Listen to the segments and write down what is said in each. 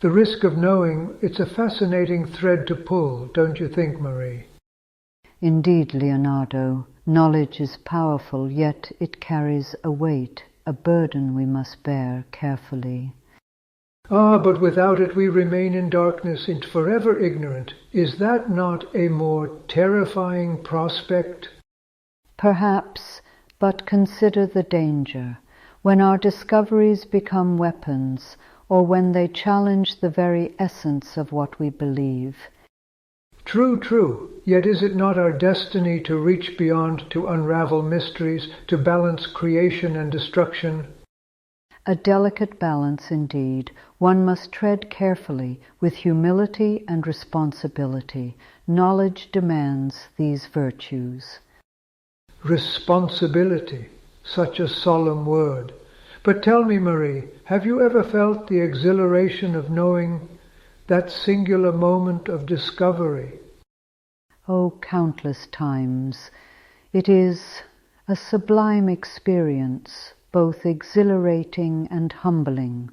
The risk of knowing, it's a fascinating thread to pull, don't you think, Marie? Indeed, Leonardo, knowledge is powerful, yet it carries a weight, a burden we must bear carefully. Ah, but without it we remain in darkness and forever ignorant. Is that not a more terrifying prospect? Perhaps, but consider the danger. When our discoveries become weapons, or when they challenge the very essence of what we believe. True, true. Yet is it not our destiny to reach beyond, to unravel mysteries, to balance creation and destruction? A delicate balance indeed. One must tread carefully, with humility and responsibility. Knowledge demands these virtues. Responsibility, such a solemn word. But tell me, Marie, have you ever felt the exhilaration of knowing, that singular moment of discovery? Oh, countless times. It is a sublime experience, both exhilarating and humbling,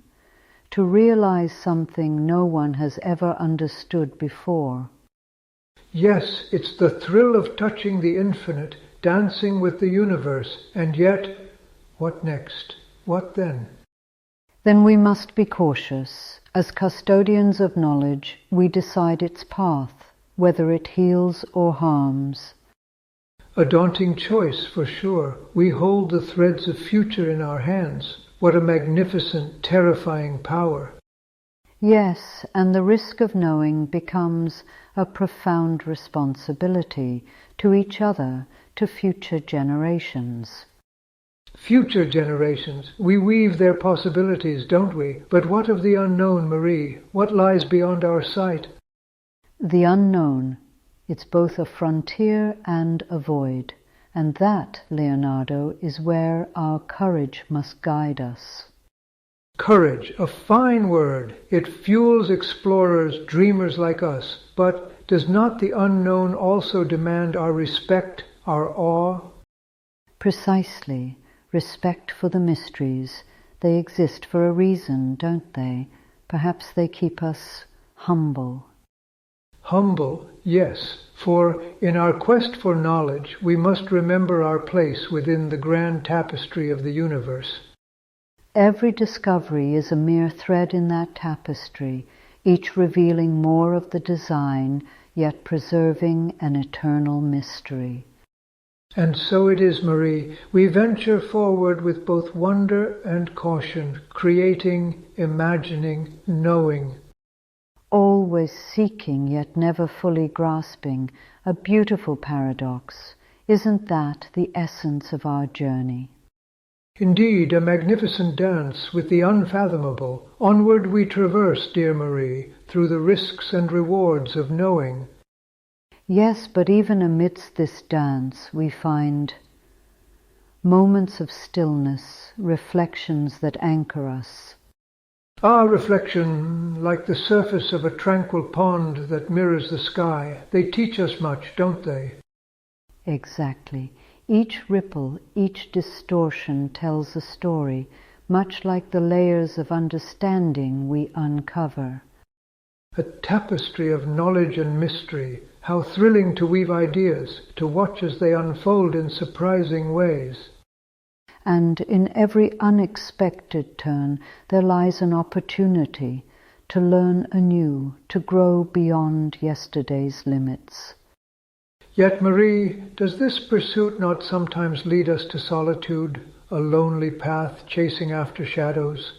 to realize something no one has ever understood before. Yes, it's the thrill of touching the infinite, dancing with the universe, and yet, what next? What then? Then we must be cautious. As custodians of knowledge, we decide its path, whether it heals or harms. A daunting choice, for sure. We hold the threads of future in our hands. What a magnificent, terrifying power. Yes, and the risk of knowing becomes a profound responsibility to each other, to future generations. Future generations. We weave their possibilities, don't we? But what of the unknown, Marie? What lies beyond our sight? The unknown. It's both a frontier and a void. And that, Leonardo, is where our courage must guide us. Courage, a fine word. It fuels explorers, dreamers like us. But does not the unknown also demand our respect, our awe? Precisely. Respect for the mysteries. They exist for a reason, don't they? Perhaps they keep us humble. Humble, yes, for in our quest for knowledge we must remember our place within the grand tapestry of the universe. Every discovery is a mere thread in that tapestry, each revealing more of the design, yet preserving an eternal mystery. And so it is, Marie. We venture forward with both wonder and caution, creating, imagining, knowing. Always seeking, yet never fully grasping, a beautiful paradox. Isn't that the essence of our journey? Indeed, a magnificent dance with the unfathomable. Onward we traverse, dear Marie, through the risks and rewards of knowing. Yes, but even amidst this dance we find moments of stillness, reflections that anchor us. Ah, reflection, like the surface of a tranquil pond that mirrors the sky. They teach us much, don't they? Exactly. Each ripple, each distortion tells a story, much like the layers of understanding we uncover. A tapestry of knowledge and mystery. How thrilling to weave ideas, to watch as they unfold in surprising ways. And in every unexpected turn there lies an opportunity to learn anew, to grow beyond yesterday's limits. Yet, Marie, does this pursuit not sometimes lead us to solitude, a lonely path chasing after shadows?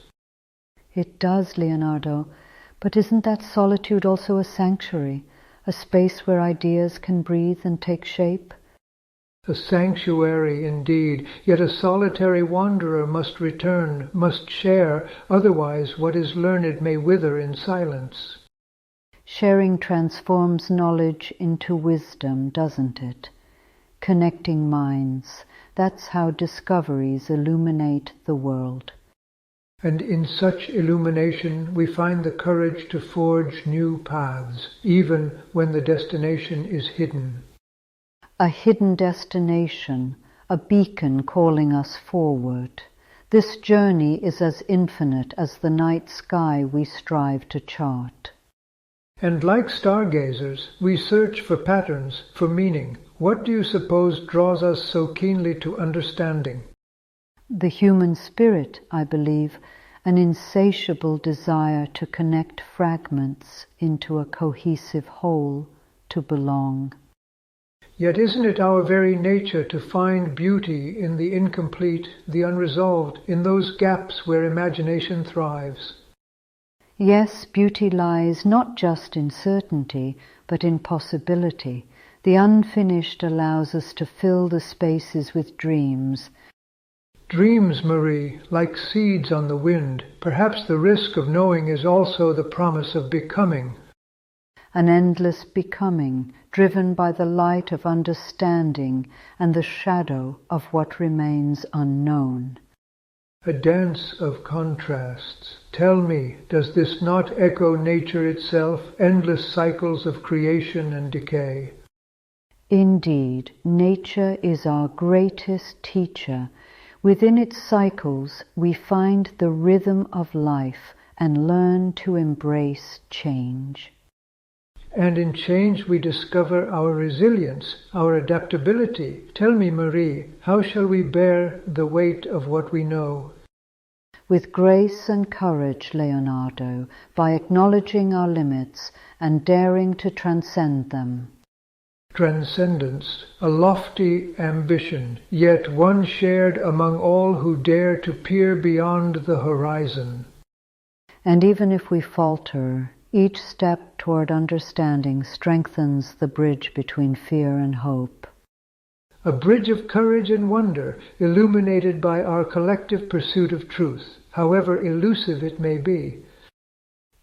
It does, Leonardo, but isn't that solitude also a sanctuary, a space where ideas can breathe and take shape? A sanctuary indeed, yet a solitary wanderer must return, must share, otherwise what is learned may wither in silence. Sharing transforms knowledge into wisdom, doesn't it? Connecting minds, that's how discoveries illuminate the world. And in such illumination we find the courage to forge new paths, even when the destination is hidden. A hidden destination, a beacon calling us forward. This journey is as infinite as the night sky we strive to chart. And like stargazers, we search for patterns, for meaning. What do you suppose draws us so keenly to understanding? The human spirit, I believe, an insatiable desire to connect fragments into a cohesive whole, to belong. Yet isn't it our very nature to find beauty in the incomplete, the unresolved, in those gaps where imagination thrives? Yes, beauty lies not just in certainty, but in possibility. The unfinished allows us to fill the spaces with dreams. Dreams, Marie, like seeds on the wind. Perhaps the risk of knowing is also the promise of becoming. An endless becoming, driven by the light of understanding and the shadow of what remains unknown. A dance of contrasts. Tell me, does this not echo nature itself, endless cycles of creation and decay? Indeed, nature is our greatest teacher. Within its cycles, we find the rhythm of life and learn to embrace change. And in change we discover our resilience, our adaptability. Tell me, Marie, how shall we bear the weight of what we know? With grace and courage, Leonardo, by acknowledging our limits and daring to transcend them. Transcendence, a lofty ambition, yet one shared among all who dare to peer beyond the horizon. And even if we falter, each step toward understanding strengthens the bridge between fear and hope. A bridge of courage and wonder, illuminated by our collective pursuit of truth, however elusive it may be.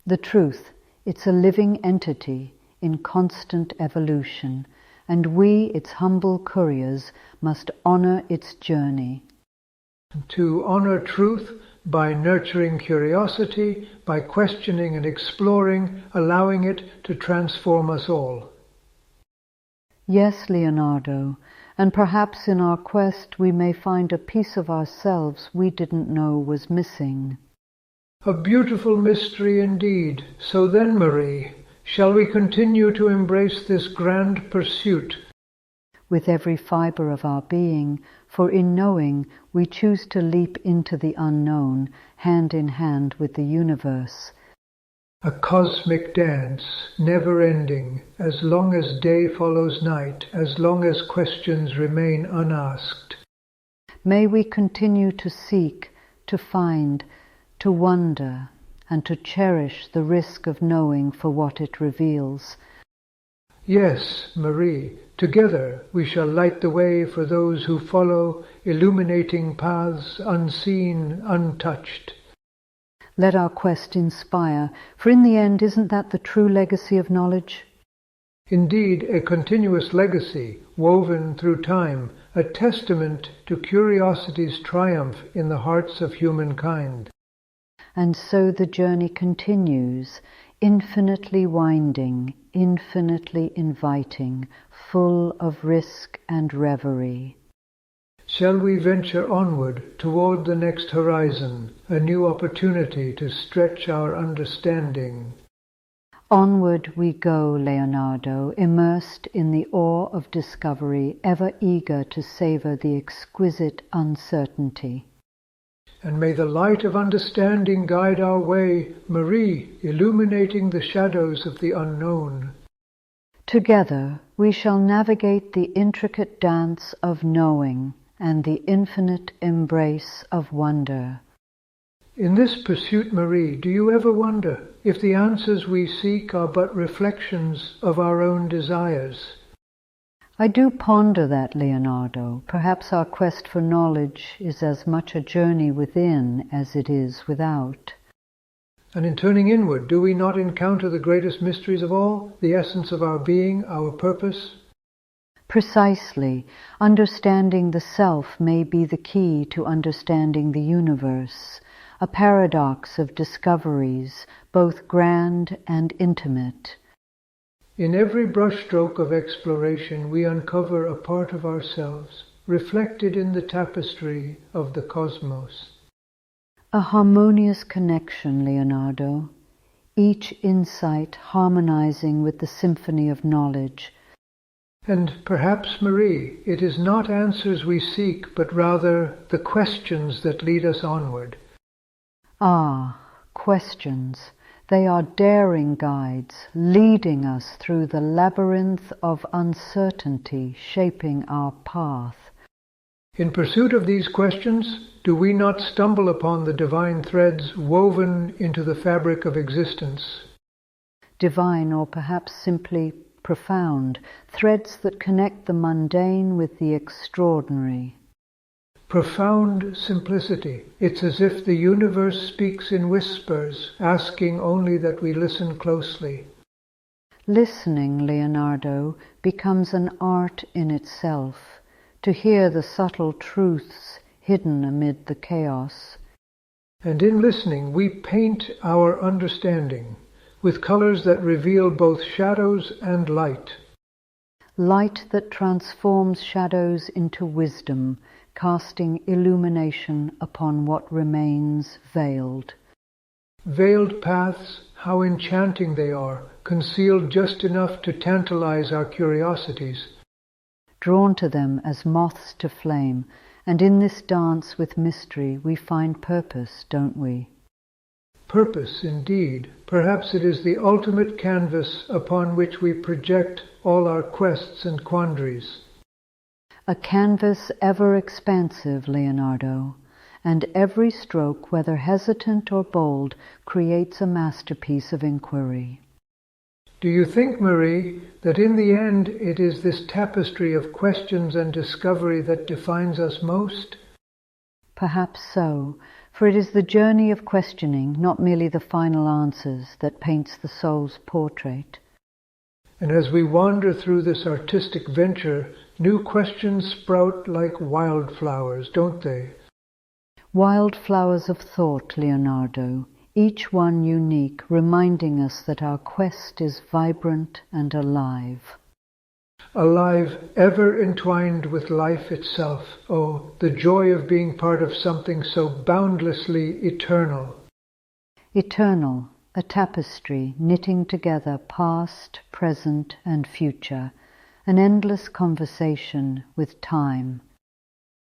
The truth, it's a living entity in constant evolution, and we, its humble couriers, must honor its journey. To honor truth by nurturing curiosity, by questioning and exploring, allowing it to transform us all. Yes, Leonardo, and perhaps in our quest we may find a piece of ourselves we didn't know was missing. A beautiful mystery indeed. So then, Marie, shall we continue to embrace this grand pursuit? With every fibre of our being, for in knowing we choose to leap into the unknown, hand in hand with the universe. A cosmic dance, never-ending, as long as day follows night, as long as questions remain unasked. May we continue to seek, to find, to wonder, and to cherish the risk of knowing for what it reveals. Yes, Marie, together we shall light the way for those who follow, illuminating paths unseen, untouched. Let our quest inspire, for in the end, isn't that the true legacy of knowledge? Indeed, a continuous legacy, woven through time, a testament to curiosity's triumph in the hearts of humankind. And so the journey continues, infinitely winding, infinitely inviting, full of risk and reverie. Shall we venture onward toward the next horizon, a new opportunity to stretch our understanding? Onward we go, Leonardo, immersed in the awe of discovery, ever eager to savor the exquisite uncertainty. And may the light of understanding guide our way, Marie, illuminating the shadows of the unknown. Together we shall navigate the intricate dance of knowing and the infinite embrace of wonder. In this pursuit, Marie, do you ever wonder if the answers we seek are but reflections of our own desires? I do ponder that, Leonardo. Perhaps our quest for knowledge is as much a journey within as it is without. And in turning inward, do we not encounter the greatest mysteries of all, the essence of our being, our purpose? Precisely. Understanding the self may be the key to understanding the universe, a paradox of discoveries, both grand and intimate. In every brushstroke of exploration we uncover a part of ourselves, reflected in the tapestry of the cosmos. A harmonious connection, Leonardo, each insight harmonizing with the symphony of knowledge. And perhaps, Marie, it is not answers we seek, but rather the questions that lead us onward. Ah, questions. They are daring guides, leading us through the labyrinth of uncertainty, shaping our path. In pursuit of these questions, do we not stumble upon the divine threads woven into the fabric of existence? Divine, or perhaps simply profound, threads that connect the mundane with the extraordinary. Profound simplicity. It's as if the universe speaks in whispers, asking only that we listen closely. Listening, Leonardo, becomes an art in itself, to hear the subtle truths hidden amid the chaos. And in listening, we paint our understanding with colors that reveal both shadows and light. Light that transforms shadows into wisdom, casting illumination upon what remains veiled. Veiled paths, how enchanting they are, concealed just enough to tantalize our curiosities. Drawn to them as moths to flame, and in this dance with mystery we find purpose, don't we? Purpose, indeed. Perhaps it is the ultimate canvas upon which we project all our quests and quandaries. A canvas ever expansive, Leonardo, and every stroke, whether hesitant or bold, creates a masterpiece of inquiry. Do you think, Marie, that in the end it is this tapestry of questions and discovery that defines us most? Perhaps so, for it is the journey of questioning, not merely the final answers, that paints the soul's portrait. And as we wander through this artistic venture, new questions sprout like wildflowers, don't they? Wildflowers of thought, Leonardo, each one unique, reminding us that our quest is vibrant and alive. Alive, ever entwined with life itself. Oh, the joy of being part of something so boundlessly eternal. Eternal, a tapestry knitting together past, present, and future, an endless conversation with time.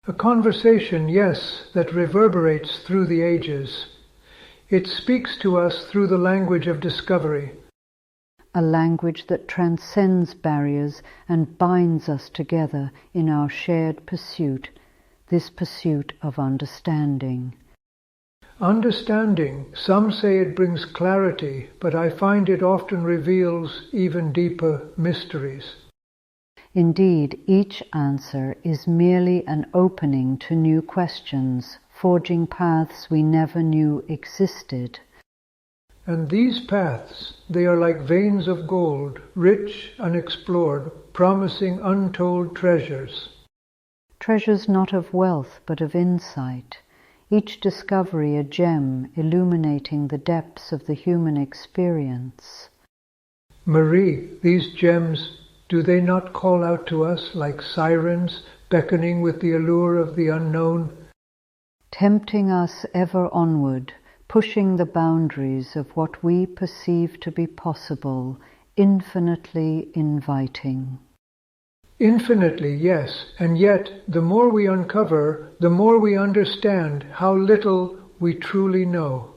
A conversation, yes, that reverberates through the ages. It speaks to us through the language of discovery. A language that transcends barriers and binds us together in our shared pursuit, this pursuit of understanding. Understanding, some say it brings clarity, but I find it often reveals even deeper mysteries. Indeed, each answer is merely an opening to new questions, forging paths we never knew existed. And these paths, they are like veins of gold, rich, unexplored, promising untold treasures. Treasures not of wealth, but of insight. Each discovery a gem illuminating the depths of the human experience. Marie, these gems, do they not call out to us like sirens, beckoning with the allure of the unknown? Tempting us ever onward, pushing the boundaries of what we perceive to be possible, infinitely inviting. Infinitely, yes, and yet the more we uncover, the more we understand how little we truly know.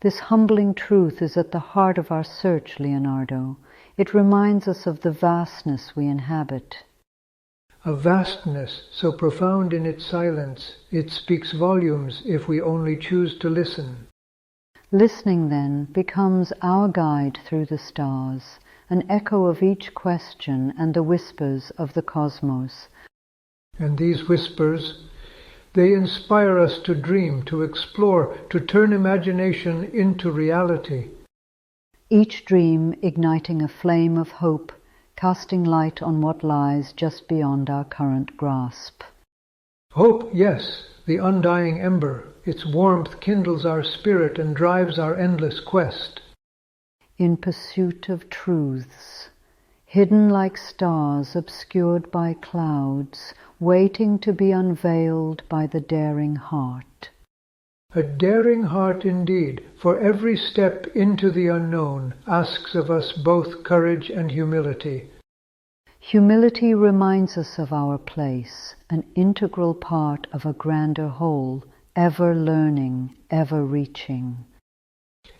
This humbling truth is at the heart of our search, Leonardo. It reminds us of the vastness we inhabit. A vastness so profound in its silence, it speaks volumes if we only choose to listen. Listening, then, becomes our guide through the stars, an echo of each question and the whispers of the cosmos. And these whispers, they inspire us to dream, to explore, to turn imagination into reality. Each dream igniting a flame of hope, casting light on what lies just beyond our current grasp. Hope, yes, the undying ember. Its warmth kindles our spirit and drives our endless quest. In pursuit of truths, hidden like stars obscured by clouds, waiting to be unveiled by the daring heart. A daring heart indeed, for every step into the unknown asks of us both courage and humility. Humility reminds us of our place, an integral part of a grander whole, ever learning, ever reaching.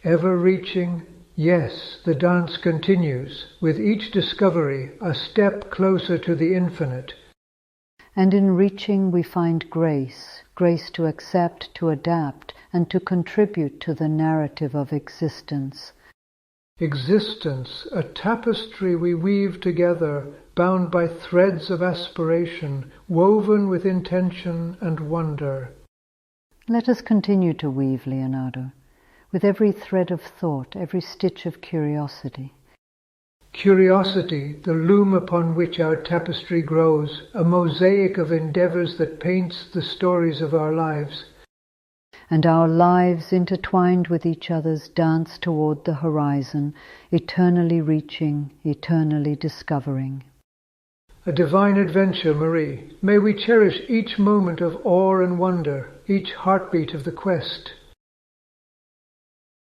Ever reaching, yes, the dance continues, with each discovery a step closer to the infinite. And in reaching we find grace, grace to accept, to adapt, and to contribute to the narrative of existence. Existence, a tapestry we weave together, bound by threads of aspiration, woven with intention and wonder. Let us continue to weave, Leonardo, with every thread of thought, every stitch of curiosity. Curiosity, the loom upon which our tapestry grows, a mosaic of endeavors that paints the stories of our lives. And our lives, intertwined with each other's, dance toward the horizon, eternally reaching, eternally discovering. A divine adventure, Marie. May we cherish each moment of awe and wonder, each heartbeat of the quest.